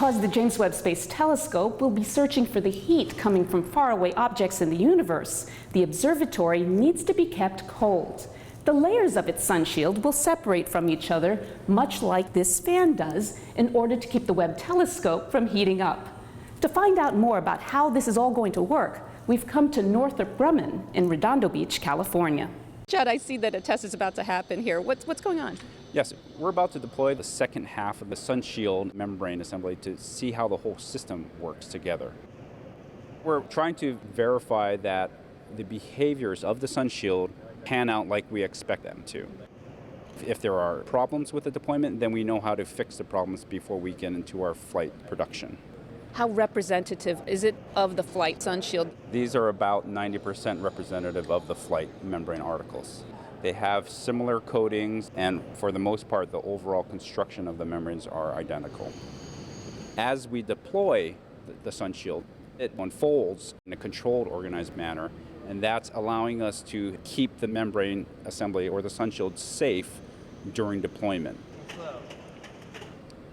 Because the James Webb Space Telescope will be searching for the heat coming from faraway objects in the universe, the observatory needs to be kept cold. The layers of its sunshield will separate from each other, much like this fan does, in order to keep the Webb telescope from heating up. To find out more about how this is all going to work, we've come to Northrop Grumman in Redondo Beach, California. Judd, I see that a test is about to happen here. What's going on? Yes, we're about to deploy the second half of the sunshield membrane assembly to see how the whole system works together. We're trying to verify that the behaviors of the sunshield pan out like we expect them to. If there are problems with the deployment, then we know how to fix the problems before we get into our flight production. How representative is it of the flight sunshield? These are about 90% representative of the flight membrane articles. They have similar coatings, and for the most part, the overall construction of the membranes are identical. As we deploy the sunshield, it unfolds in a controlled, organized manner, and that's allowing us to keep the membrane assembly or the sunshield safe during deployment.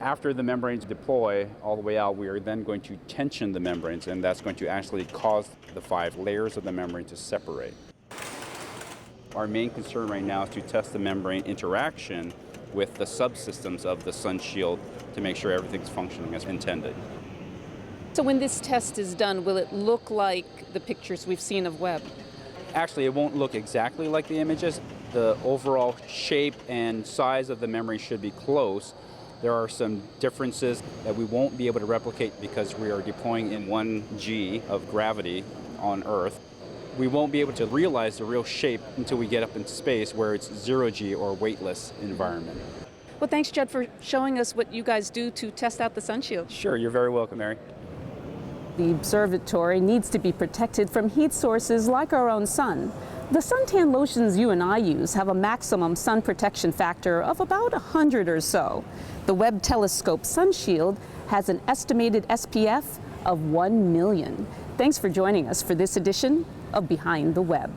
After the membranes deploy all the way out, we are then going to tension the membranes, and that's going to actually cause the 5 layers of the membrane to separate. Our main concern right now is to test the membrane interaction with the subsystems of the sunshield to make sure everything's functioning as intended. So when this test is done, will it look like the pictures we've seen of Webb? Actually, it won't look exactly like the images. The overall shape and size of the membrane should be close. There are some differences that we won't be able to replicate because we are deploying in 1g of gravity on Earth. We won't be able to realize the real shape until we get up into space where it's 0g or weightless environment. Well, thanks, Judd, for showing us what you guys do to test out the sunshield. Sure, you're very welcome, Mary. The observatory needs to be protected from heat sources like our own sun. The suntan lotions you and I use have a maximum sun protection factor of about 100 or so. The Webb telescope sunshield has an estimated SPF of 1 million. Thanks for joining us for this edition of Behind the Webb.